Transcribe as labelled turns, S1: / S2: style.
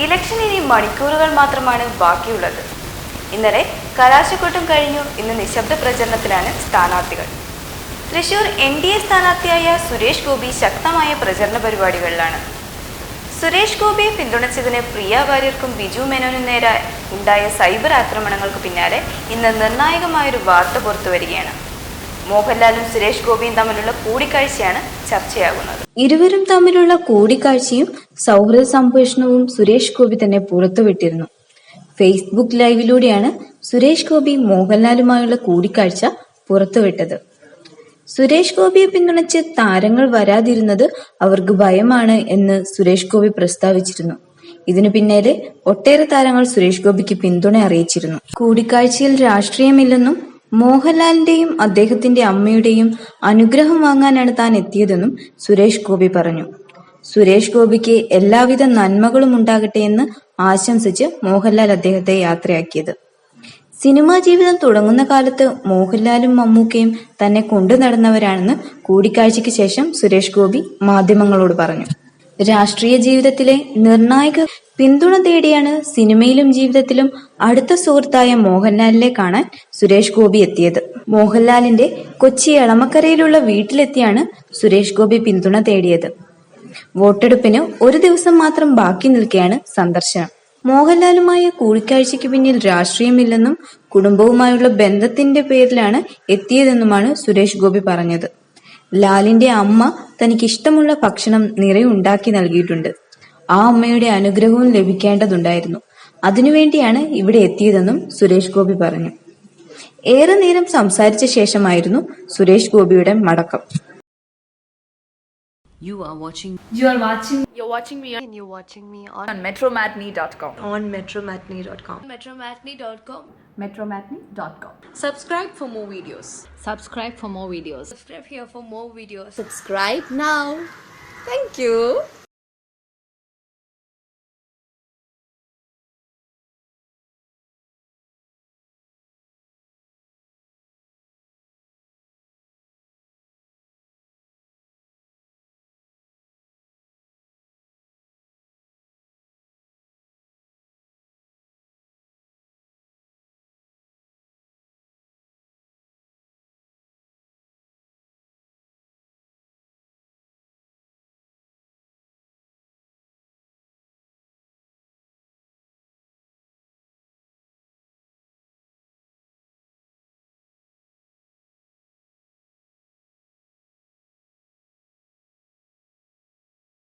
S1: Election ഇനി മണിക്കൂറുകൾ മാത്രമാണ് ബാക്കിയുള്ളത്. ഇന്നലെ കലാശക്കൊട്ടും കഴിഞ്ഞു. ഇന്ന് നിശബ്ദ പ്രചരണത്തിലാണ് സ്ഥാനാർത്ഥികൾ. തൃശൂർ NDA സ്ഥാനാർത്ഥിയായ സുരേഷ് ഗോപി ശക്തമായ പ്രചരണ പരിപാടികളിലാണ്. സുരേഷ് ഗോപിയെ പിന്തുണച്ചതിന് പ്രിയ വാര്യർക്കും ബിജു മേനോനും നേരെ ഉണ്ടായ സൈബർ ആക്രമണങ്ങൾക്ക് പിന്നാലെ ഇന്ന് നിർണായകമായൊരു വാർത്ത പുറത്തുവരികയാണ്. മോഹൻലാലും സുരേഷ് ഗോപിയും തമ്മിലുള്ള കൂടിക്കാഴ്ചയാണ് ചർച്ചയാകുന്നത്.
S2: ഇരുവരും തമ്മിലുള്ള കൂടിക്കാഴ്ചയും സൗഹൃദ സംഭാഷണവും സുരേഷ് ഗോപി തന്നെ പുറത്തുവിട്ടിരുന്നു. ഫേസ്ബുക്ക് ലൈവിലൂടെയാണ് സുരേഷ് ഗോപി മോഹൻലാലുമായുള്ള കൂടിക്കാഴ്ച പുറത്തുവിട്ടത്. സുരേഷ് ഗോപിയെ പിന്തുണച്ച് താരങ്ങൾ വരാതിരുന്നത് അവർക്ക് ഭയമാണ് എന്ന് സുരേഷ് ഗോപി പ്രസ്താവിച്ചിരുന്നു. ഇതിനു പിന്നാലെ ഒട്ടേറെ താരങ്ങൾ സുരേഷ് ഗോപിക്ക് പിന്തുണ അറിയിച്ചിരുന്നു. കൂടിക്കാഴ്ചയിൽ രാഷ്ട്രീയമില്ലെന്നും മോഹൻലാലിന്റെയും അദ്ദേഹത്തിന്റെ അമ്മയുടെയും അനുഗ്രഹം വാങ്ങാനാണ് താൻ എത്തിയതെന്നും സുരേഷ് ഗോപി പറഞ്ഞു. സുരേഷ് ഗോപിക്ക് എല്ലാവിധ നന്മകളും ഉണ്ടാകട്ടെ എന്ന് ആശംസിച്ച് മോഹൻലാൽ അദ്ദേഹത്തെ യാത്രയാക്കിയത്. സിനിമാ ജീവിതം തുടങ്ങുന്ന കാലത്ത് മോഹൻലാലും മമ്മൂക്കയും തന്നെ കൊണ്ടു നടന്നവരാണെന്ന് കൂടിക്കാഴ്ചയ്ക്ക് ശേഷം സുരേഷ് ഗോപി മാധ്യമങ്ങളോട് പറഞ്ഞു. രാഷ്ട്രീയ ജീവിതത്തിലെ നിർണായക പിന്തുണ തേടിയാണ് സിനിമയിലും ജീവിതത്തിലും അടുത്ത സുഹൃത്തായ മോഹൻലാലിനെ കാണാൻ സുരേഷ് ഗോപി എത്തിയത്. മോഹൻലാലിന്റെ കൊച്ചി എളമക്കരയിലുള്ള വീട്ടിലെത്തിയാണ് സുരേഷ് ഗോപി പിന്തുണ തേടിയത്. വോട്ടെടുപ്പിന് ഒരു ദിവസം മാത്രം ബാക്കി നിൽക്കെയാണ് സന്ദർശനം. മോഹൻലാലുമായ കൂടിക്കാഴ്ചയ്ക്ക് പിന്നിൽ രാഷ്ട്രീയമില്ലെന്നും കുടുംബവുമായുള്ള ബന്ധത്തിന്റെ പേരിലാണ് എത്തിയതെന്നുമാണ് സുരേഷ് ഗോപി പറഞ്ഞത്. ലാലിന്റെ അമ്മ തനിക്കിഷ്ടമുള്ള ഭക്ഷണം നിറയെ ഉണ്ടാക്കി നൽകിയിട്ടുണ്ട്. ആ അമ്മയുടെ അനുഗ്രഹവും ലഭിക്കേണ്ടതുണ്ടായിരുന്നു. അതിനുവേണ്ടിയാണ് ഇവിടെ എത്തിയതെന്നും സുരേഷ് ഗോപി പറഞ്ഞു. ഏറെ നേരം സംസാരിച്ച ശേഷമായിരുന്നു സുരേഷ് ഗോപിയുടെ മടക്കം.
S3: You're watching me on
S1: metromatney.com.
S3: on metromatney.com.
S1: metromatney.com.
S3: Subscribe for more videos.
S4: Subscribe for more videos.
S3: Subscribe here for more videos.
S4: Subscribe now. Thank you.